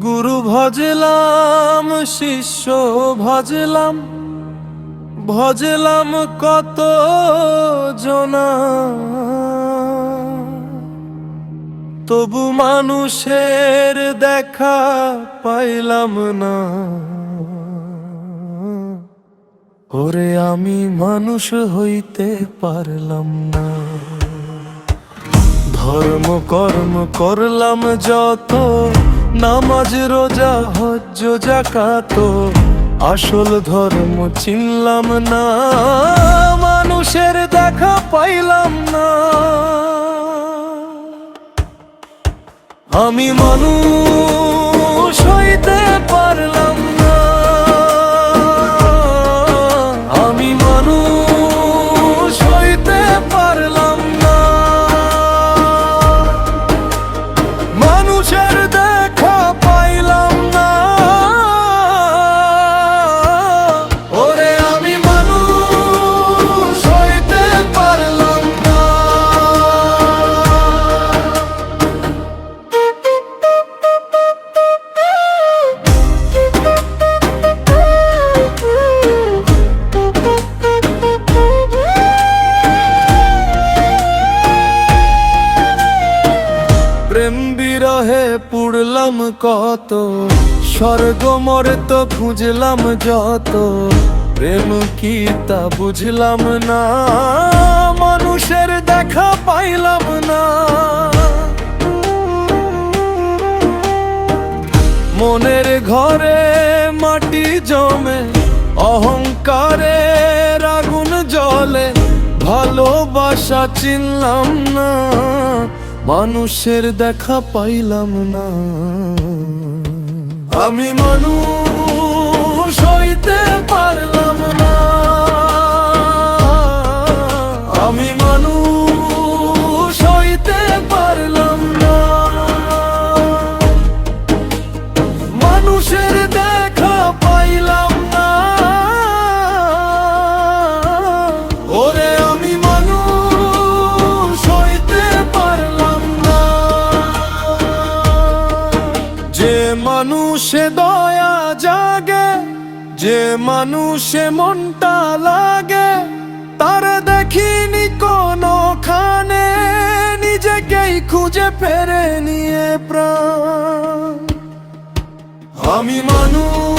গুরু ভজলাম, শিষ্য ভজলাম, ভজলাম কত জনা, তবু মানুষের দেখা পাইলাম না। ওরে আমি মানুষ হইতে পারলাম না। ধর্ম কর্ম করলাম যত, নামাজ রোজা হজ্জ যাকাত, আসল ধর্ম চিনলাম না। মানুষের দেখা পাইলাম না। আমি মানুষ হইতে পারলাম না। আমি মানুষ হইতে পারলাম না। মানুষের দেখা পাইলাম না। ওরে আমি মানুষ হইতে পারলাম না। প্রেম বিরহে পুড়লাম কত, স্বর্গ মর্ত খুঁজলাম যত, প্রেম কি তা বুঝলাম না। মানুষের দেখা পাইলাম না। মনের ঘরে মাটি জমে, অহংকারের আগুন জ্বলে, ভালোবাসা চিনলাম না। মানুষের দেখা পাইলাম না। আমি মানুষ হইতে পারলাম না। আমি মানুষ হইতে পারলাম না। মানুষের দেখা পাইলাম না। ওরে আমি মানুষ হইতে পারলাম না। যে মানুষে দয়া জাগে, যে মানুষে মনটা লাগে, তার দেখিনি কোনখানে, নিজেকেই খুঁজে ফেরে নিয়ে প্রাণ। আমি মানুষ